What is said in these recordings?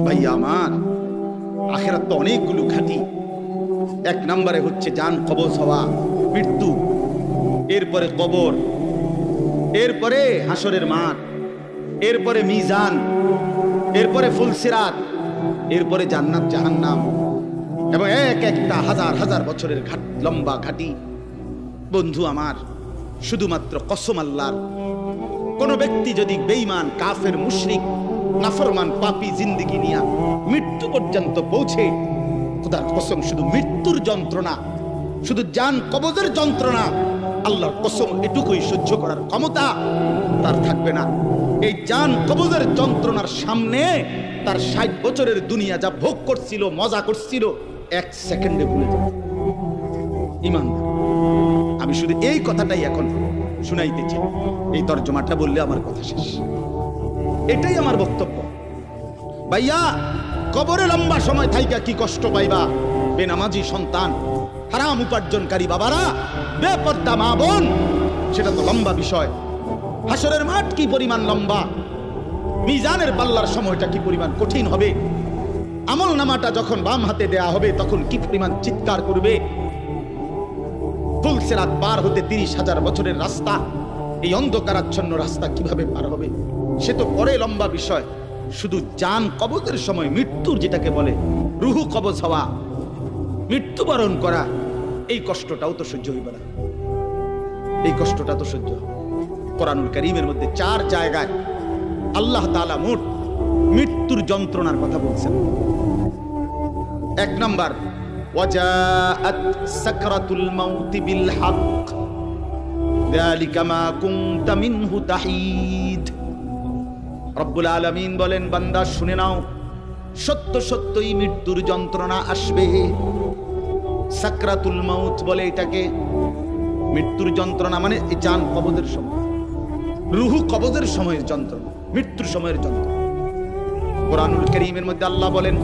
ভাইয়া আমার, আখিরাত তো অনেকগুলো ঘাটি। এক নম্বরে হচ্ছে জান কবজ হওয়া, মৃত্যু, এরপরে কবর, এরপরে হাসরের মাঠ, এরপরে মিজান, এরপরে ফুলসিরাত, এরপরে জান্নাত জাহান্নাম, এবং এক একটা হাজার হাজার বছরের লম্বা ঘাটি। বন্ধু আমার, শুধুমাত্র কসম আল্লাহর, কোন ব্যক্তি যদি বেঈমান, কাফের, মুশরিক, নাফরমান, পাপী জিন্দেগি নিয়ে মৃত্যু পর্যন্ত পৌঁছে, খোদার কসম শুধু মৃত্যুর যন্ত্রণা, শুধু জান কবজের যন্ত্রণা, আল্লাহর কসম এটুকুই সহ্য করার ক্ষমতা তার থাকবে না। এই জান কবজের যন্ত্রণার সামনে তার 60 বছরের দুনিয়া যা ভোগ করছিল, মজা করছিল, এক সেকেন্ডে ভুলে যাবে। ঈমান, আমি শুধু এই কথাটাই এখন শুনাইতেছি। এই তর্জমাটা বললে আমার কথা শেষ। এটাই আমার বক্তব্য। ভাইয়া, কবরে লম্বা সময় থাইকা কি কষ্ট পাইবা বেনামাজি সন্তান, হারাম উপার্জনকারী বাবারা, বেপর্দা মা বোন, সেটা তো লম্বা বিষয়। হাসরের মাঠ কি পরিমাণ লম্বা, মিজানের পাল্লার সময়টা কি পরিমাণ কঠিন হবে, আমল নামাটা যখন বাম হাতে দেয়া হবে তখন কি পরিমাণ চিৎকার করবে। ফুলসিরাত পার হতে 30,000 বছরের রাস্তা, এই অন্ধকারাচ্ছন্ন রাস্তা কিভাবে পার হবে সে তো পরে লম্বা বিষয়। শুধু জান কবজের সময় মৃত্যুর, যেটাকে বলে রুহু কবজ হওয়া, মৃত্যুবরণ করা, এই কষ্টটাও তো সহ্য হইবে না। এই কষ্টটা তো সহ্য। কোরআনুল কারীমের মধ্যে 4 জায়গায় আল্লাহ তাআলা মোট মৃত্যুর যন্ত্রণার কথা বলছেন। 1 নাম্বার, ওয়াজাআত সাকরাতুল মাউতি বিল হক যালিকা মা কুনতা মিনহু তাহিদ। রব্বুল আলামিন বলেন, বান্দা শুনে নাও, সত্য সত্যই মৃত্যুর যন্ত্রণা আসবে। সাকরাতুল মাউত বলে এটাকে। মৃত্যুর যন্ত্রণা মানে জান কবজের সময়, রুহু কবজের সময়ের যন্ত্রণা, মৃত্যুর সময়ের যন্ত্রণা। কোরআনুল কারীমের মধ্যে আল্লাহ বলেন,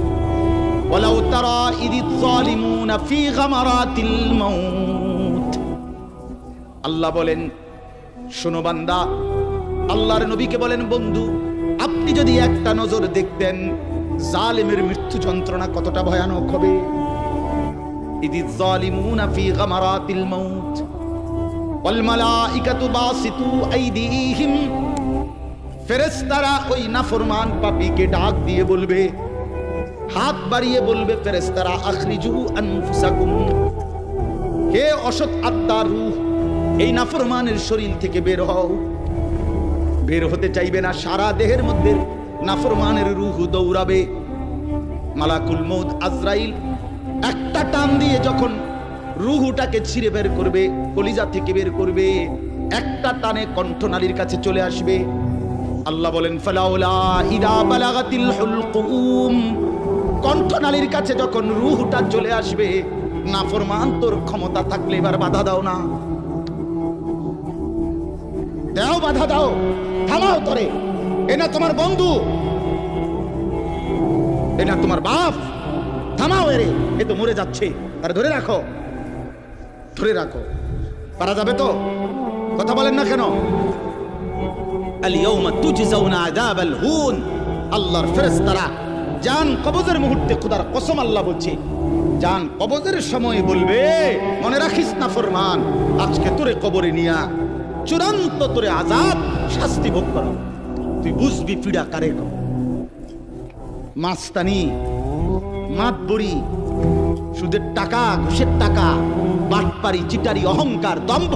ওয়ালাউ তারা ইদিজ যালিমুনা ফি গামারাতিল মাউত। আল্লাহ বলেন, শোনো বান্দা, আল্লাহর নবীকে বলেন, বন্ধু আপনি যদি একটা নজর দেখতেন জালিমের মৃত্যু যন্ত্রণা কতটা ভয়ানক হবে। ইদিজ যালিমুনা ফি গামারাতিল মাউত ওয়াল মালাইকাতু বাসিতু আইদিহিম। ফেরেশতারা ওই নাফরমান পাপীকে ডাক দিয়ে বলবে, হাত বাড়িয়ে বলবে ফেরেশতারা, আখরিজু আনফুসাকুম, হে অসৎ আত্মার রূহ, এই নাফরমানের শরীর থেকে বের হও। বের হতে চাইবে না, সারা দেহের মধ্যে নাফরমানের রূহ দৌড়াবে। মালাকুল মউত আজরাইল একটা টান দিয়ে যখন রূহটাকে ছিঁড়ে বের করবে, কলিজা থেকে বের করবে, একটা টানে কণ্ঠনালীর কাছে চলে আসবে। আল্লাহ বলেন, ফালাউলা ইদা বালাগাতিল হুলকুম, কণ্ঠনালীর কাছে যখন রূহটা চলে আসবে, নাফরমান তোর ক্ষমতা থাকলে এবার বাধা দাও না, দাও, বাধা দাও, থামাও তোরে। এনা তোমার বন্ধু, এনা তোমার বাপ, থামাও এরে, এ তো মরে যাচ্ছে, তারে ধরে রাখো, ধরে রাখো। পারা যাবে তো? কথা বলেন না কেন? আল ইয়াউমা তুজজাউনা আযাবাল হুন। আল্লাহর ফেরেশতারা জান কবজের মুহূর্তে, খোদার কসম আল্লাহ বলছে, জান কবজের সময় বলবে, মনে রাখিস না ফরমান, আজকে তোরে কবরে নিয়া চূড়ান্ত তোরে আযাব, শাস্তি ভোগ করা। তুই বুঝবি পীড়া কারে। মাস্তানি, মাতবরি, সুদের টাকা, ঘুষের টাকা, বাটপারি, চিটারি, অহংকার, দম্ভ,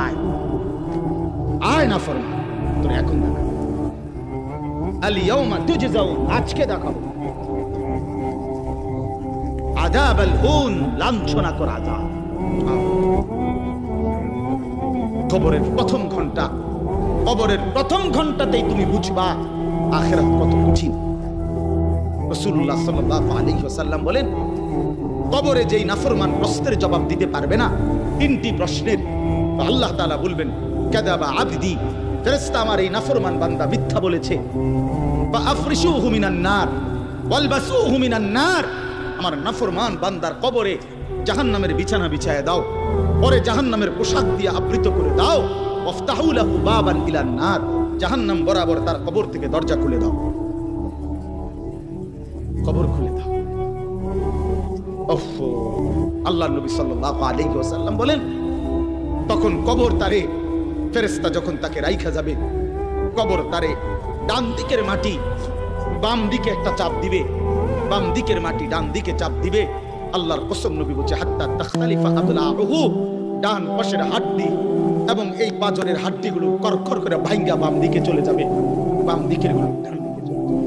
আয় আয় না ফরমান, তোর এখন দেখা। আল ইয়াউমা তুজজাউন, আজকে দেখাবো আযাবাল হুন, লাঞ্ছনা করা আযাব। কবরের প্রথম ঘন্টা, কবরের প্রথম ঘন্টাতেই তুমি বুঝবা আখিরাত কত কঠিন। রাসূলুল্লাহ সাল্লাল্লাহু আলাইহি ওয়াসাল্লাম বলেন, কবরে যেই নাফরমান প্রশ্নের জবাব দিতে পারবে না, 3টি প্রশ্নের, আল্লাহ তাআলা বলবেন, কাযাবা আবদি, ফেরেশতা আমার এই নাফরমান বান্দা মিথ্যা বলেছে। ফাআফরিশুহু মিনান নার ওয়ালবাসুহু মিনান নার, আমার নাফরমান বান্দার কবরে জাহান্নামের বিছানা বিছায়া দাও, পরে জাহান্নামের পোশাক দিয়ে আবৃত করে দাও। ওয়াফতাহু লাহু বাবান ইলান নার, জাহান্নাম বরাবর তার কবর থেকে দরজা খুলে দাও। আল্লাহ নবী সাল্লাল্লাহু আলাইহি ওয়াসাল্লাম বলেন, তখন কবর তারে ফেরেশতা যখন তাকে রাইখা যাবে, কবর তারে ডান দিকের মাটি বাম দিকে একটা চাপ দিবে, বাম দিকের মাটি ডান দিকে চাপ দিবে। আল্লাহর কসম নবী বলছে, হাত্তা তাখতালিফা আদলাহু, ডান পাশের হাড্ডি এবং এই পাঁজরের হাড্ডিগুলো করকর করে ভাঙ্গা বাম দিকে চলে যাবে, বাম দিকের গুলো ডান দিকে চলে যাবে।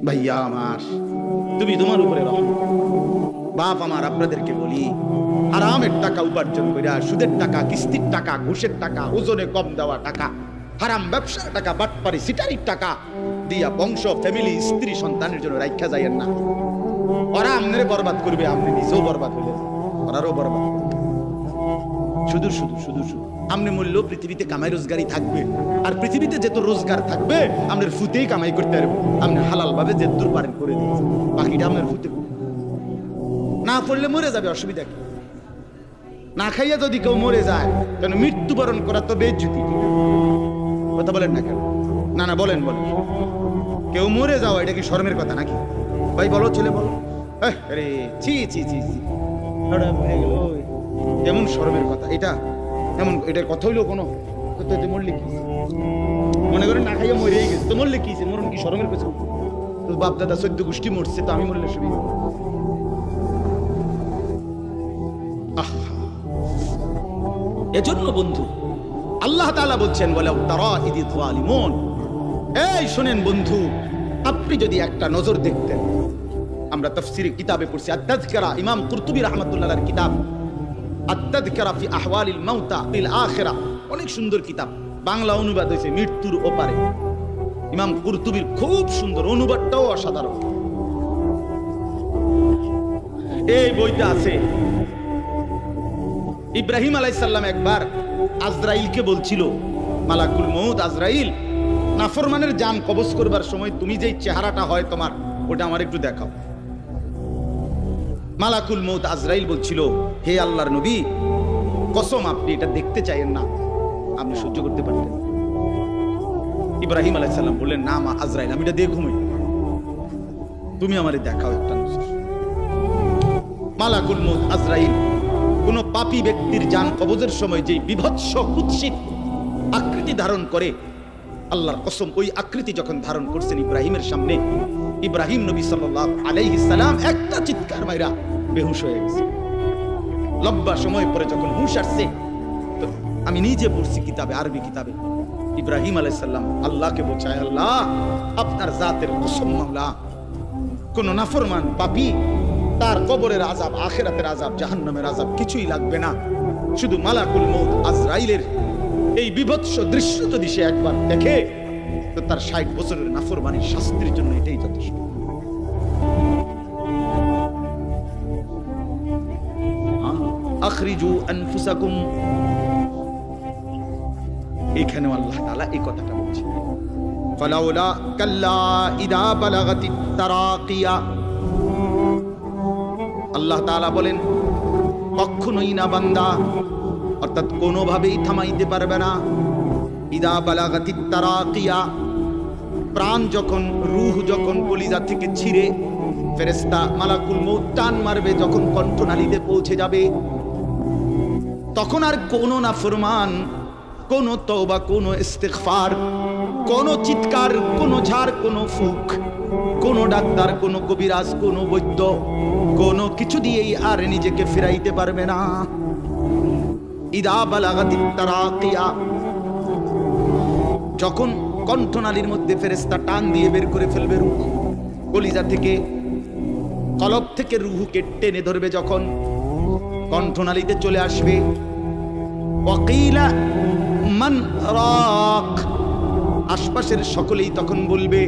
ভাইয়া আমার, তুমি তোমার উপরে রহম করো। বাপ আমার, আপনাদেরকে বলি, হারামের টাকা উপার্জন কইরা, সুদের টাকা, কিস্তির টাকা, ঘুষের টাকা, ওজনে কম দেওয়া টাকা, হারাম ব্যবসার টাকা, বাটপারি সিটারির টাকা দিয়া বংশ, ফ্যামিলি, স্ত্রী, সন্তানের জন্য রাখা যায়েন না। ওরা আমনে বরবাদ করবে, আপনি নিজেও বরবাদ হইলে ওরারও বরবাদ করবে। শুধু শুধু শুধু শুধু আপনি মূল্য পৃথিবীতে কামাই রোজগারই থাকবে, আর পৃথিবীতে যত রোজগার থাকবে আপনার ফুতেই কামাই করতে পারবে। আপনি হালাল ভাবে যে দূর পারেন করে দিয়েছেন, বাকিটা আপনার ফুতে না পড়লে মরে যাবে, অসুবিধা কি? না খাইয়া যদি কেউ মরে যায়, তাহলে মৃত্যুবরণ করা তো বেজ্জতি। কথা বলেন না কেন? না না বলেন বলেন, কেউ মরে যাওয়া এটা কি শরমের কথা নাকি? ভাই বলো, ছেলে বলো। আরে ছি ছি ছি ছি, এমন শরমের কথা এটা? এমন এটার কথা হইলো কোনো? মরলে কি মনে করেন, না খাইয়া মরেই গেছে তো মরলে কি? মরণ কি শরমের পেছনে? তো বাপ দাদা 14 গোষ্ঠী মরছে, তো আমি মরলে সুবিধা? এজন্য বন্ধু আল্লাহ তাআলা বলছেন, ওয়ালাউ তারা ইযি যালিমুন, এই শুনেন বন্ধু, আপনি যদি একটা নজর দেখতেন। আমরা তাফসীরের কিতাবে পড়ছি, আত-তাযকিরা, ইমাম কুরতুবী রাহমাতুল্লাহর কিতাব, আত-তাযকিরা ফি আহওয়ালিল মাউতা বিল আখিরা, অনেক সুন্দর কিতাব, বাংলা অনুবাদ হয়েছে মৃত্যুর ওপারে। ইমাম কুরতুবীর খুব সুন্দর অনুবাদটাও অসাধারণ। এই বইটা আছে। ইব্রাহিম আলাইহিস সালাম একবার আজরাইলকে বলছিল, মালাকুল মউত আজরাইল, নাফরমানের জান কবজ করবার সময় তুমি যেই চেহারাটা হয় তোমার, ওটা আমার একটু দেখাও। মালাকুল মউত আজরাইল বলছিল, হে আল্লাহর নবী, কসম আপনি এটা দেখতে চাইেন না, আপনি সহ্য করতে পারতেন। ইব্রাহিম আলাইহিস সালাম বললেন, না মা আজরাইল, আমি এটা দেখুমই, তুমি আমারে দেখাও একটা নজর। মালাকুল মউত আজরাইল কোন পাপী ব্যক্তির জান কবজের সময় যে বিভৎস কুৎসিত আকৃতি ধারণ করে, আল্লাহর কসম ওই আকৃতি যখন ধারণ করছেন ইব্রাহিমের সামনে, ইব্রাহিম নবী সাল্লাল্লাহু আলাইহি সাল্লাম একটা চিৎকার মাইরা বেহুশ হয়ে গেছে। লম্বা সময় পরে যখন হুঁশ আসছে, তো আমি নিজে পড়ছি কিতাবে, আরবি কিতাবে, ইব্রাহিম আলাইহিস সালাম আল্লাহকে বলছে, আল্লাহ আপনার জাতের কসম, মাওলা কোন নাফরমান পাপী তার কবরের আযাব, আখিরাতের আযাব, জাহান্নামের আযাব কিছুই লাগবে না, শুধু মালাকুল মউত আজরাইলের এই বিভৎস দৃশ্য যদি সে একবার দেখে, তো তার 60 বছরের নাফরমানির শাস্তির জন্য এটাই যথেষ্ট। আখরিজু আনফুসাকুম, এখানে আল্লাহ তাআলা এই কথাটা বলছেন, ফালাউলা কাল্লা ইদা বালাগাতিত তারাকিয়া। আল্লাহ তাআলা বলেন, কখনোই না বান্দা, অর্থাৎ কোনোভাবেই থামাইতে পারবে না, ইদা বালাগাতিত তারাকিয়া, প্রাণ যখন, রূহ যখন কলিজা থেকে ছিঁড়ে ফেরেশতা মালাকুল মউত টান মারবে, যখন কণ্ঠনালীতে পৌঁছে যাবে, তখন আর কোনো নাফরমান, কোনো তওবা, কোনো ইস্তিগফার, কোনো চিৎকার, কোনো ঝাড়, কোনো ফুক, কোনো ডাক্তার, কোনো কবিরাজ, কোনো বৈদ্য, কোনো কিছু দিয়েই আর নিজেকে ফিরাইতে পারবে না। ইদা বালাগাতিত তারাকিয়া, যখন কণ্ঠনালীর মধ্যে ফেরেশতা টান দিয়ে বের করে ফেলবে রূহ, কলিজা থেকে, কলব থেকে রূহকে টেনে ধরবে, যখন কণ্ঠনালীতে চলে আসবে, ওয়াকিলা মান রাক, আশপাশের সকলেই তখন বলবে,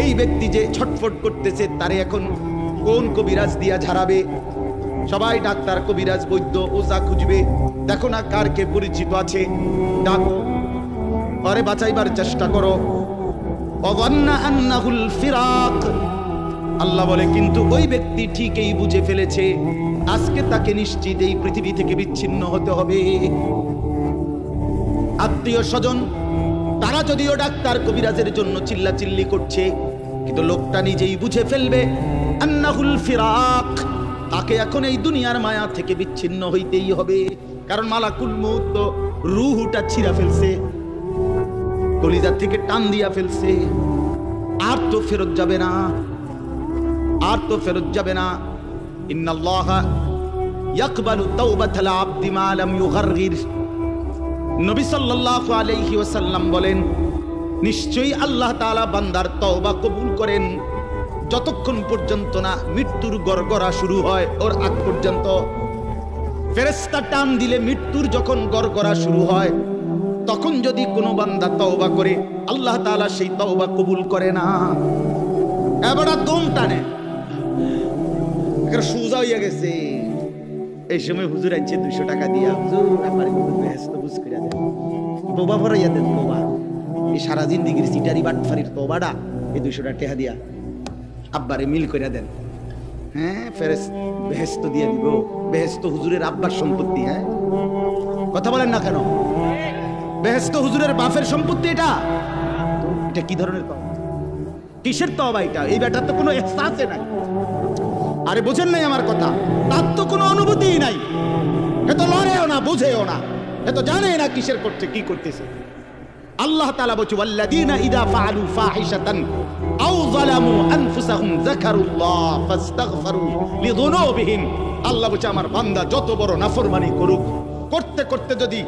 এই ব্যক্তি যে ছটফট করতেছে তারে এখন কোন কবিরাজ দিয়া ঝাড়াবে? সবাই ডাক্তার, কবিরাজ, বৈদ্য, ওঝা খুঁজবে, দেখো না কার কে পরিচিত আছে, ডাকো, পরে বাঁচাইবার চেষ্টা করো। ওয়ান্না আন্নাহুল ফিরাক, আল্লাহ বলে কিন্তু ওই ব্যক্তি ঠিকই বুঝে ফেলেছে আজকে তাকে নিশ্চিত এই পৃথিবী থেকে বিচ্ছিন্ন হতে হবে। আত্মীয় স্বজন তারা যদিও ডাক্তার কবিরাজের জন্য চিল্লাচিল্লি করছে, কিন্তু লোকটা নিজেই বুঝে ফেলবে আন্নাহুল ফিরাক, তাকে এখন এই দুনিয়ার মায়া থেকে বিচ্ছিন্ন হইতেই হবে। কারণ মালাকুল মউত তো রূহটা ছিঁড়া ফেলছে, কলিজা থেকে টান দিয়া ফেলছে, আর তো ফেরত যাবে না, আর তো ফেরত যাবে না। ইন্নাল্লাহা ইয়াকবালু তাওবাতাল আবদি মা লাম ইউগারগির। নবী সাল্লাল্লাহু আলাইহি ওয়াসাল্লাম বলেন, নিশ্চয়ই আল্লাহ তাআলা বান্দার তওবা কবুল করেন যতক্ষণ পর্যন্ত না মৃত্যুর গড়গড়া শুরু হয়, ওর আগ পর্যন্ত। ফেরেশতা টান দিলে মৃত্যুর যখন গড়গড়া শুরু হয়, তখন যদি কোনো বান্দা তওবা করে, আল্লাহ তাআলা সেই তওবা কবুল করে না। এবার দম টানে, একটা সোজা হইয়া গেছে। এই সময় হুজুর আনছে 200 টাকা দিয়া, হুজুর আমার বেহেশত বুঝ করে দেন, তওবা ফরাইয়া দেন, তওবা। এই সারা জিন্দেগির সিটারি বাটফারির তওবাটা এই 200 টাকা দিয়া আব্বারে মিল করে দেন। হ্যাঁ, বেহেশত দিয়ে দিব। বেহেশত হুজুরের আব্বার সম্পত্তি। হ্যাঁ, কথা বলেন না কেন? বেহেশত হুজুরের বাপের সম্পত্তি। এটা কি ধরনের তওবা? কিসের তওবা এটা? এই ব্যাটার তো কোনো ইহসাসই নাই। আরে বোঝেন নাই আমার কথা? তার তো কোনো অনুভূতিই নাই। এ তো লড়েও না, বুঝেও না, এ তো জানে না কিসের করছে, কি করতেছে। আল্লাহ তাআলা বলছে, ওয়াল্লাযীনা ইযা ফাআলু ফাহিশাতান আও যালামু আনফুসাহুম যাকারুল্লাহ ফাস্তাগফিরু লিযুনুবিহিম। আল্লাহ বলছে, আমার বান্দা যত বড় নাফরমানি করুক, করতে করতে যদি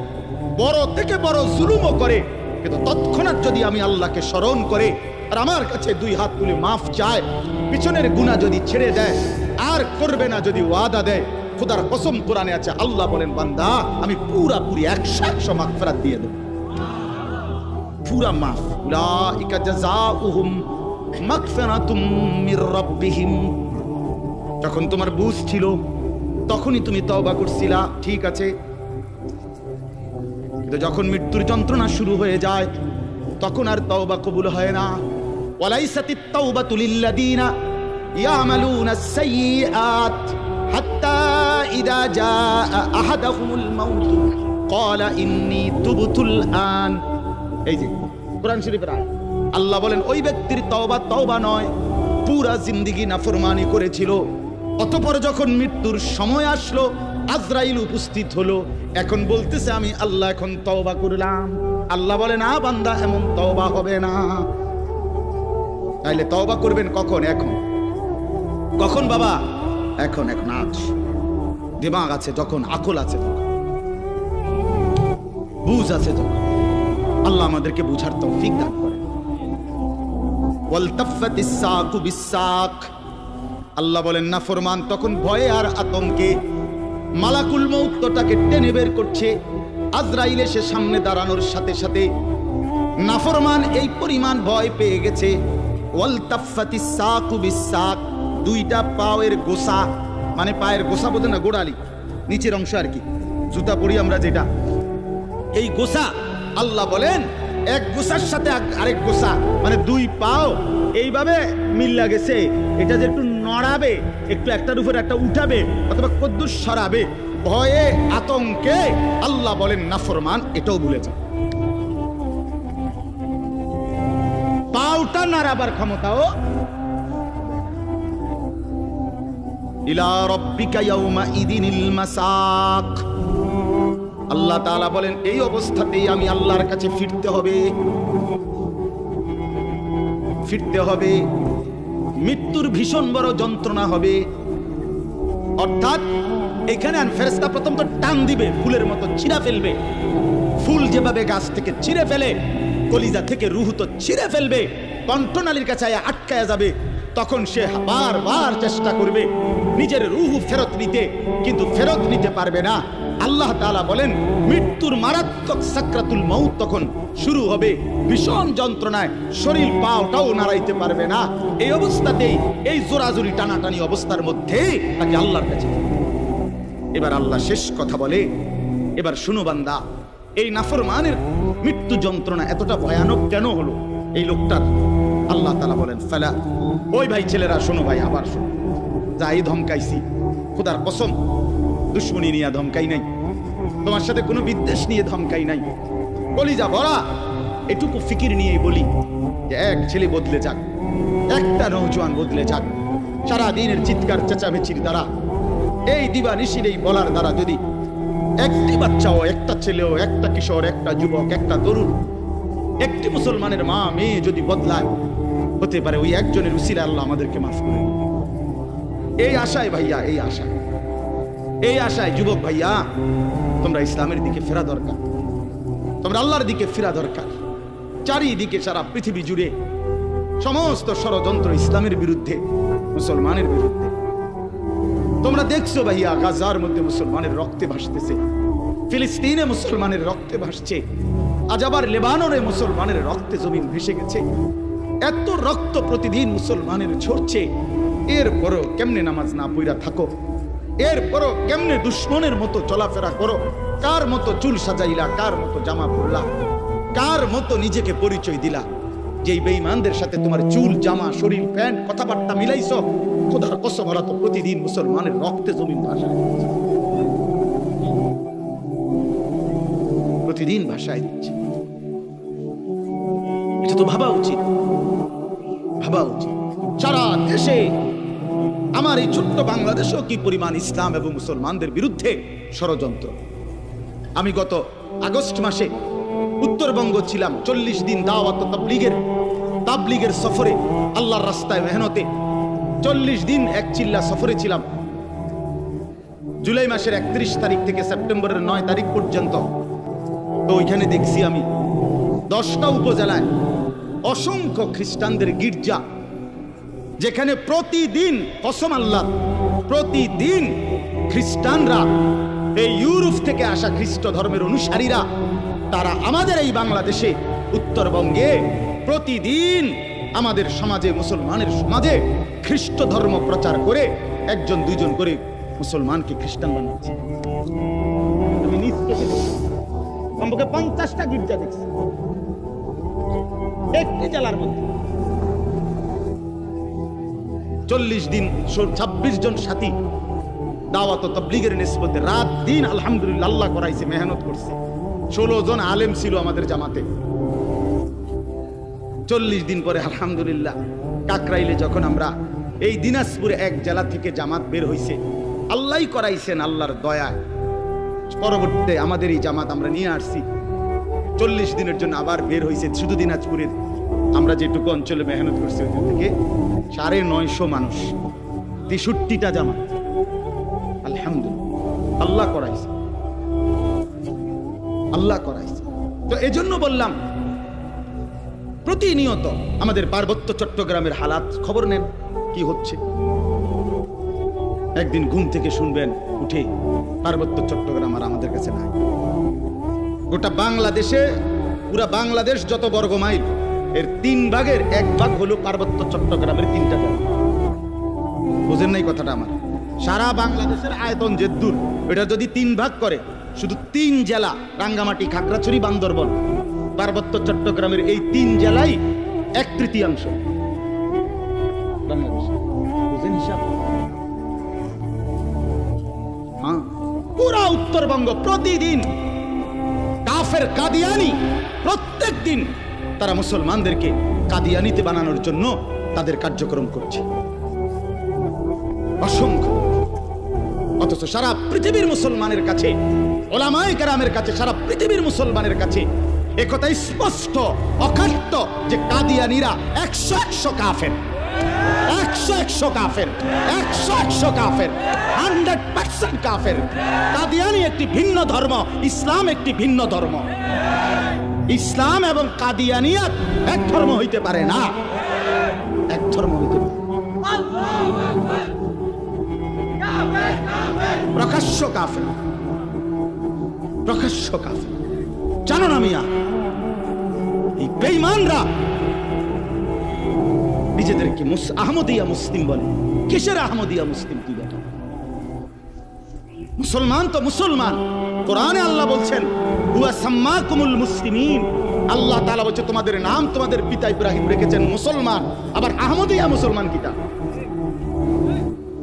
বড় থেকে বড় জুলুমও করে, কিন্তু তৎক্ষণাৎ যদি আমি আল্লাহকে স্মরণ করে আর আমার কাছে 2 হাত তুলে মাফ চায়, পিছনের গুনাহ যদি ছেড়ে দেয় আর করবে না যদি ওয়াদা দেয়, খোদার কসম কোরআনে আছে, আল্লাহ বলেন, বান্দা আমি পুরাপুরি 100% মাগফিরাত দিয়ে দেব, পুরা মাফ। উলাইকা জাযাউহুম মাগফিরাতুম মির রাব্বিহিম। যখন তোমার বুঝ ছিল তখনই তুমি তওবা করছিলা, ঠিক আছে, কিন্তু যখন মৃত্যুর যন্ত্রণা শুরু হয়ে যায় তখন আর তওবা কবুল হয় না। ওয়ালাইসাতিত তাওবাতু লিল্লাযীনা ইয়ামালুনাস সাইয়্যাত হাত্তা ইযা জাআ আহাদাহুমুল মাউত ক্বালা ইন্নী তুবতুল আন। এই যে কোরআন শরীফের আয়াত। আল্লাহ বলেন, ওই ব্যক্তির তওবা তওবা নয়, পুরা জিন্দেগি নাফরমানি করেছিল, অতঃপর যখন মৃত্যুর সময় আসলো, আজরাইল উপস্থিত হলো, এখন বলতেছে আমি আল্লাহ এখন তওবা করলাম। আল্লাহ বলে, না বান্দা, এমন তওবা হবে না। তাইলে তওবা করবেন কখন? এখন। কখন বাবা? এখন। এখন আজ দিমাগ আছে যখন, আকল আছে তখন, বুঝ আছে তখন। আল্লাহ আমাদেরকে বুঝার তৌফিক দান করেন। ওয়ালতাফাতিস সাকু বিসাক। আল্লাহ বলেন, নাফরমান তখন ভয়ে আর আতঙ্কে মালাকুল মউত তাকে টেনে বের করছে। আজরাইল এসে সামনে দাঁড়ানোর সাথে সাথে নাফরমান এই পরিমাণ ভয় পেয়ে গেছে। ওয়ালতাফাতিস সাকু বিসাক, 2টা পায়ের গোসা, মানে পায়ের গোসা বোঝেন না, গোড়ালি, নিচের অংশ আর কি, জুতা পরি আমরা যেটা, এই গোসা। আল্লাহ বলেন, এক গোসার সাথে আরেক গোসা, মানে 2 পাও এইভাবে মিল্লা গেছে। এটা যে একটু নড়াবে, একটু একটার উপর একটা উঠাবে অথবা কদ্দুর সরাবে, ভয়ে আতঙ্কে আল্লাহ বলেন নাফরমান এটাও ভুলে যায়। পাউটা নাড়াবার ক্ষমতাও। ইলা রাব্বিকা ইয়াউমা ইদিনিল মাসাক। আল্লাহ তাআলা বলেন, এই অবস্থাতেই আমি আল্লাহর কাছে ফিরতে হবে, ফিরতে হবে। মৃত্যুর ভীষণ বড় যন্ত্রণা হবে। অর্থাৎ এখানে ফেরেশতা প্রথম তো টান দিবে, ফুলের মতো ছিঁড়া ফেলবে। ফুল যেভাবে গাছ থেকে ছিঁড়ে ফেলে, কলিজা থেকে রূহ তো ছিঁড়ে ফেলবে, কণ্ঠনালীর কাছে আটকায়া যাবে। তখন সে বারবার চেষ্টা করবে নিজের রূহ ফেরত নিতে, কিন্তু ফেরত নিতে পারবে না। আল্লাহ তাআলা বলেন, মৃত্যুর মারাত্মক সাকরাতুল মউত তখন শুরু হবে, ভীষণ যন্ত্রণায় শরীর পাওটাও নাড়াইতে পারবে না। এই অবস্থাতেই, এই জোরাজুরি টানাটানি অবস্থার মধ্যে তাকে আল্লাহর কাছে। এবার আল্লাহ শেষ কথা বলে, এবার শুনো বান্দা, এই নাফরমানের মৃত্যু যন্ত্রণা এতটা ভয়ানক কেন হলো এই লোকটার? আল্লাহ তাআলা বলেন, ফালা, ওই ভাই ছেলেরা শোনো, ভাই আবার শোনো, যাই ধমকাইছি, খোদার কসম দুশ্মনী নিয়ে ধমকাই নাই, তোমার সাথে কোনো বিদ্বেষ নিয়ে ধমকাই নাই, কলিজা ভরা এটুকু ফিকির নিয়েই বলি, যে এক ছেলে বদলে যাক, একটা নৌজওয়ান বদলে যাক। সারা দিনের চিৎকার চেঁচামেচির দ্বারা, এই দিবানিশির এই বলার দ্বারা যদি একটি বাচ্চাও, একটা ছেলেও, একটা কিশোর, একটা যুবক, একটা তরুণ, একটি মুসলমানের মা মেয়ে যদি বদলায়, হতে পারে ওই একজনের উসিলায় আল্লাহ আমাদেরকে মাফ করে। এই আশায় ভাইয়া, এই আশায় যুবক ভাইয়া, তোমরা ইসলামের দিকে ফেরা দরকার, তোমরা আল্লাহর দিকে ফেরা দরকার। চারিদিকে সারা পৃথিবী জুড়ে সমস্ত ষড়যন্ত্র ইসলামের বিরুদ্ধে, মুসলমানের বিরুদ্ধে। তোমরা দেখছো ভাইয়া, গাজার মধ্যে মুসলমানের রক্তে ভাসতেছে, ফিলিস্তিনে মুসলমানের রক্তে ভাসছে, আজ আবার লেবাননে মুসলমানের রক্তে জমিন ভেসে গেছে। এত রক্ত প্রতিদিন মুসলমানের ঝরছে, এরপরও কেমনে নামাজ না পড়া থাকো? এরপরও কেমনে দুশ্মনের মতো চলাফেরা করো? কার মতো চুল সাজাইলা, কার মতো জামা পরলা, কার মতো নিজেকে পরিচয় দিলা? যেই বেঈমানদের সাথে তোমার চুল, জামা, শরীর, প্যান্ট, কথাবার্তা মিলাইছো, খোদার কসম ওরা তো প্রতিদিন মুসলমানের রক্তে জমিন ভাসায় দিচ্ছে, প্রতিদিন ভাসায় দিচ্ছে। এটা তো ভাবা উচিত, ভাবা উচিত। সারা দেশে, আমার এই ছোট্ট বাংলাদেশেও কি পরিমাণ ইসলাম এবং মুসলমানদের বিরুদ্ধে ষড়যন্ত্র। আমি গত আগস্ট মাসে উত্তরবঙ্গ ছিলাম, 40 দিন দাওয়াত তাবলীগের সফরে, আল্লাহর রাস্তায় মেহনতে 40 দিন এক চিল্লা সফরে ছিলাম। জুলাই মাসের 31 তারিখ থেকে সেপ্টেম্বরের 9 তারিখ পর্যন্ত। তো ওইখানে দেখছি আমি 10টা উপজেলায় অসংখ্য খ্রিস্টানদের গির্জা, যেখানে প্রতিদিন, কসম আল্লাহ, প্রতিদিন খ্রিস্টানরা, এই ইউরোপ থেকে আসা খ্রিস্ট ধর্মের অনুসারীরা, তারা আমাদের এই বাংলাদেশে, উত্তরবঙ্গে প্রতিদিন আমাদের সমাজে, মুসলমানের সমাজে খ্রিস্ট ধর্ম প্রচার করে 1-2 করে মুসলমানকে খ্রিস্টান বানাচ্ছে। আমি নিজ চোখে দেখছি, কমপক্ষে 50টা গির্জা দেখছি একটি জেলার মধ্যে। 40 দিন 26 জন সাথী দাওয়াত তাবলীগের নিসবতে রাত দিন আলহামদুলিল্লাহ আল্লাহ করাইছে, মেহনত করছে। 16 জন আলেম ছিল আমাদের জামাতে। 40 দিন পরে আলহামদুলিল্লাহ কাকরাইলে যখন আমরা, এই দিনাজপুরে এক জেলা থেকে জামাত বের হইছে, আল্লাহই করাইছেন, আল্লাহর দয়ায়। পরবর্তীতে আমাদের এই জামাত আমরা নিয়ে আসছি, 40 দিনের জন্য আবার বের হইছে। শুধু দিনাজপুরের আমরা যেটুকু অঞ্চলে মেহনত করছি, ওইখান থেকে 950 মানুষ, 63টা জামাত। আলহামদুলিল্লাহ আল্লাহ করাইছে, আল্লাহ করাইছে। তো এজন্য বললাম, প্রতিনিয়ত আমাদের পার্বত্য চট্টগ্রামের হালাত খবর নেন, কি হচ্ছে। একদিন ঘুম থেকে শুনবেন উঠে পার্বত্য চট্টগ্রাম আর আমাদের কাছে নাই। গোটা বাংলাদেশে, পুরা বাংলাদেশ যত বর্গ মাইল, এর 3 ভাগের 1 ভাগ হলো পার্বত্য চট্টগ্রামের 3টা জেলা। বুঝেন নাই কথাটা আমার? সারা বাংলাদেশের আয়তন যে দূর, এটা যদি 3 ভাগ করে, শুধু 3 জেলা, রাঙ্গামাটি, খাগড়াছড়ি, বান্দরবন, পার্বত্য চট্টগ্রামের এই 3 জেলাই 1/3 বাংলাদেশ। বুঝেন হিসাব? হ্যাঁ, পুরা উত্তরবঙ্গ প্রতিদিন কাফের কাদিয়ানি, প্রত্যেক দিন তারা মুসলমানদেরকে কাদিয়ানিতে বানানোর জন্য তাদের কার্যক্রম করছে, অসংখ্য। অথচ সারা পৃথিবীর মুসলমানের কাছে, ওলামায়ে কেরামের কাছে, সারা পৃথিবীর মুসলমানের কাছে একথাই স্পষ্ট, অকাট্য, যে কাদিয়ানিরা 100 কাফের, 100 কাফের, 100 কাফের, 100% কাফের। কাদিয়ানি একটি ভিন্ন ধর্ম, ইসলাম একটি ভিন্ন ধর্ম। ইসলাম এবং কাদিয়ানিয়াত এক ধর্ম হইতে পারে না, এক ধর্ম হইতে পারে। প্রকাশ্য কাফের, প্রকাশ্য কাফের। জানো না মিয়া, এই বেঈমানরা নিজেদেরকে আহমদিয়া মুসলিম বলে। কিসের আহমদিয়া মুসলিম? কি বলে? মুসলমান তো মুসলমান। কোরআনে আল্লাহ বলছেন, হুয়া সাম্মাকুমুল মুসলিমিন। আল্লাহ তাআলা বলছে, তোমাদের নাম তোমাদের পিতা ইব্রাহিম রেখেছেন মুসলমান। আবার আহমদিয়া মুসলমান কিটা?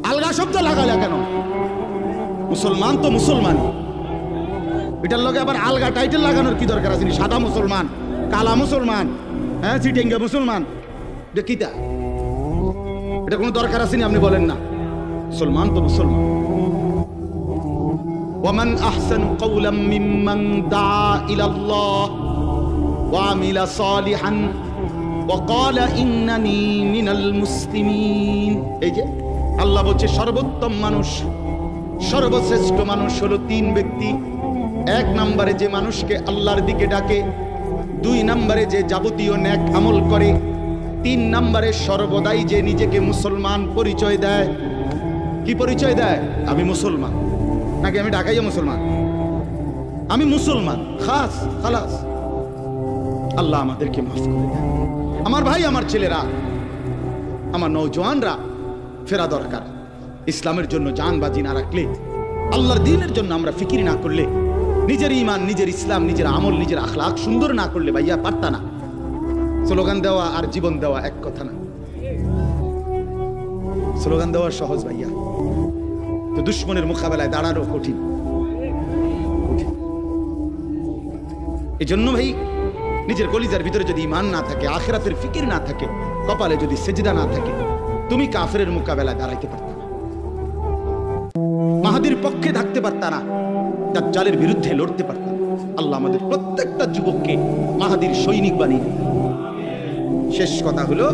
আলগা শব্দ লাগালে কেন? মুসলমান তো মুসলমান, এটার লগে আবার আলগা টাইটেল লাগানোর কি দরকার আছে? সাদা মুসলমান, কালা মুসলমান, হ্যাঁ চিটিঙ্গা মুসলমান, এটা কিতা? এটা কোনো দরকার আছে নি? আপনি বলেন না। মুসলমান তো মুসলমান। ওয়ামান আহসানু কাওলাম মিম্মান দাআ ইলাল্লাহ ওয়া আমিলা সালিহান ওয়া ক্বালা ইন্নানি মিনাল মুসলিমিন। এই যে আল্লাহ বলছে সর্বোত্তম মানুষ, সর্বশ্রেষ্ঠ মানুষ হলো তিন ব্যক্তি। এক নম্বরে যে মানুষকে আল্লাহর দিকে ডাকে, দুই নম্বরে যে যাবতীয় নেক আমল করে, তিন নম্বরে সর্বদাই যে নিজেকে মুসলমান পরিচয় দেয়। কি পরিচয় দেয়? আমি মুসলমান, নাকি আমি ঢাকাইয়া মুসলমান, আমি মুসলমান, খাস খালাস। আল্লাহ আমাদেরকে মাফ করে দেয়। আমার ভাই, আমার ছেলেরা, আমার নওজওয়ানরা, ফেরা দরকার। ইসলামের জন্য জান বাজি না রাখলে, আল্লাহর দ্বীনের জন্য আমরা ফিকির না করলে, নিজের ঈমান, নিজের ইসলাম, নিজের আমল, নিজের আখলাক সুন্দর না করলে ভাইয়া পারতা না। স্লোগান দেওয়া আর জীবন দেওয়া এক কথা না। স্লোগান দেওয়া সহজ ভাইয়া, তো দুশ্মনের মোকাবেলায় দাঁড়ানো কঠিন। এই জন্য ভাই, নিজের কলিজার ভিতরে যদি ঈমান না থাকে, আখিরাতের ফিকির না থাকে, কপালে যদি সেজদা না থাকে, তুমি কাফেরের মোকাবেলায় দাঁড়াইতে পারতা না, মাহাদির পক্ষে থাকতে পারতা না, দাজ্জালের বিরুদ্ধে লড়তে পারতা না। আল্লাহ আমাদের প্রত্যেকটা যুবককে মাহাদির সৈনিক বানিয়ে দিলেন। শেষ কথা হলো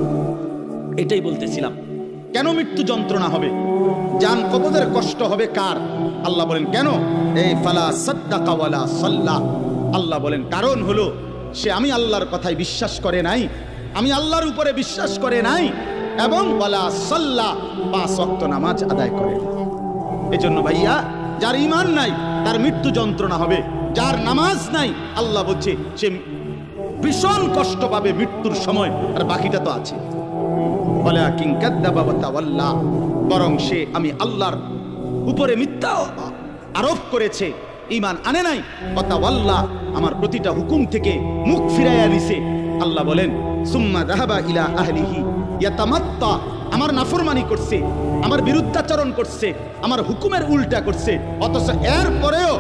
এটাই বলতেছিলাম, কেন মৃত্যু যন্ত্রণা হবে, জান কবজের কষ্ট হবে কার? আল্লাহ বলেন কেন? এই ফালা সাদ্দাকা ওয়ালা সাল্লা। আল্লাহ বলেন কারণ হলো সে আমি আল্লাহর কথায় বিশ্বাস করে নাই, আমি আল্লাহর উপরে বিশ্বাস করে নাই, এবং ওয়ালা সাল্লা, 5 ওয়াক্ত নামাজ আদায় করে। এজন্য ভাইয়া, যার ঈমান নাই তার মৃত্যু যন্ত্রণা হবে, যার নামাজ নাই আল্লাহ বলছে সে ভীষণ কষ্ট পাবে মৃত্যুর সময়। আর বাকিটা তো আছে, ওয়ালাকিন কাযযাবা ওয়া তাওয়াল্লা, বরং সে আমি আল্লাহর উপরে মিথ্যা আরোপ করেছে, ঈমান আনে নাই। ওয়া তাওয়াল্লা, আমার প্রতিটা হুকুম থেকে মুখ ফিরাইয়া নিছে। আল্লাহ বলেন সুম্মা যাহাবা ইলা আহলিহি ইয়াতামাত্তা, আমার নাফরমানি করছে, আমার বিরুদ্ধাচরণ করছে, আমার হুকুমের উল্টা করছে, অথচ এর পরেও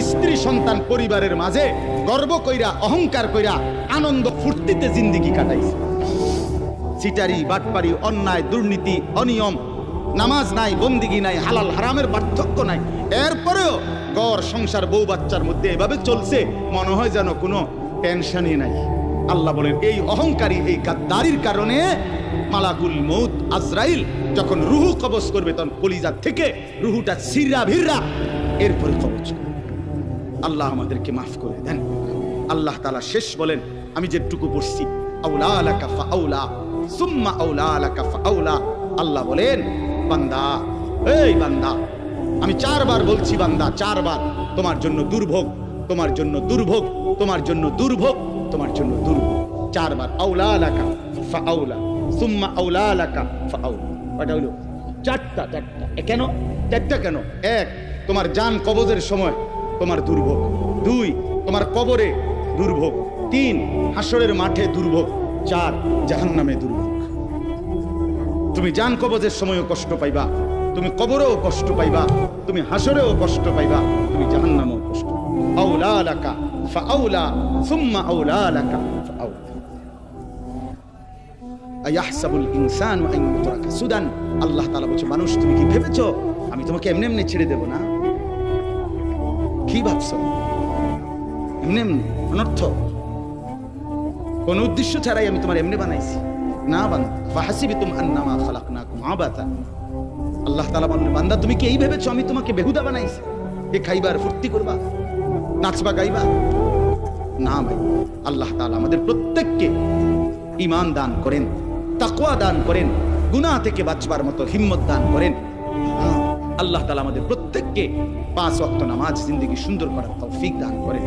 স্ত্রী সন্তান পরিবারের মাঝে গর্ব কইরা, অহংকার কইরা, আনন্দ ফুর্তিতে জিন্দেগি কাটাইছে। চিটারি, বাটপারি, অন্যায়, দুর্নীতি, অনিয়ম, নামাজ নাই, বন্দিগি নাই, হালাল হারামের পার্থক্য নাই, এরপরেও ঘর সংসার বউ বাচ্চার মধ্যে এভাবে চলছে, মনে হয় যেন কোনো টেনশনই নাই। আল্লাহ বলেন এই অহংকারী, এই গাদ্দারির কারণে মালাকুল মউত আজরাইল যখন রুহু কবজ করবে, তখন কলিজা থেকে রুহুটা ছিঁড়া ভিড়া এরপরে কবজ করবে। আল্লাহ আমাদেরকে মাফ করে দেন। আল্লাহ তাআলা শেষ বলেন, আমি যেটুকু পড়ছি, আউলা লাকা ফাআউলা সুম্মা আউলা লাকা ফাআউলা। আল্লাহ বলেন বান্দা, এই বান্দা, আমি 4 বার বলছি বান্দা, 4 বার, তোমার জন্য দুর্ভোগ, তোমার জন্য দুর্ভোগ, তোমার জন্য দুর্ভোগ, তোমার জন্য দুর্ভোগ। 4 বার আউলা লাকা ফাআউলা সুম্মা আউলা লাকা ফাআউলা। কয়টা হলো? 4টা। কেন 4টা কেন? 1, তোমার জান কবজের সময় তোমার দুর্ভোগ, 2, তোমার কবরে দুর্ভোগ, 3, হাসরের মাঠে দুর্ভোগ, 4, জাহান্নামে দুর্ভোগ। তুমি জান কবজের সময়ও কষ্ট পাইবা, তুমি কবরেও কষ্ট পাইবা, তুমি হাসরেও কষ্ট পাইবা, তুমি জাহান্নামেও কষ্ট। আউলা লাকা ফাআউলা সুম্মা আউলা লাকা ফাআউলা। আয়াহসাবুল ইনসানু আন ইউতরাকা সুদান। আল্লাহ তাআলা বলছে, মানুষ তুমি কি ভেবেছো আমি তোমাকে এমনি এমনি ছেড়ে দেব না? কি ভাবছো? এমনি এমনি অনর্থ, কোন উদ্দেশ্য ছাড়াই আমি তোমার এমনি বানাইছি না। বান্দা ফাহাসিবতুম আন্নামা খালাকনাকুম আবাতা। আল্লাহ তাআলা বলেন, বান্দা তুমি কি এই ভেবেছো আমি তোমাকে বেহুদা বানাইছি? এ খাইবার, ফুর্তি করবা, নাচবা, গাইবা? না ভাই, আল্লাহ তাআলা আমাদের প্রত্যেককে ঈমান দান করেন, তাকওয়া দান করেন, গুনাহ থেকে বাঁচবার মতো হিম্মত দান করেন। আল্লাহ তাআলা আমাদের প্রত্যেককে 5 ওয়াক্ত নামাজ জিন্দেগি সুন্দর করার তৌফিক দান করেন।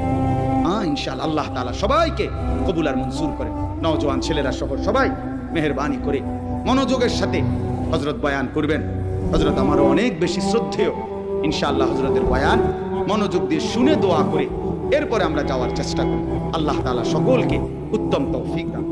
ইনশাআল্লাহ আল্লাহ তাআলা সবাইকে কবুল আর মঞ্জুর করেন। নওজোয়ান ছেলেরা সহ সবাই মেহেরবানি করে মনোযোগের সাথে হযরত বয়ান করবেন। হযরত আমারও অনেক বেশি শ্রদ্ধেয়। ইনশাআল্লাহ হযরতের বয়ান মনোযোগ দিয়ে শুনে দোয়া করে এরপরে আমরা যাওয়ার চেষ্টা করি। আল্লাহ তাআলা সকলকে উত্তম তৌফিক দান।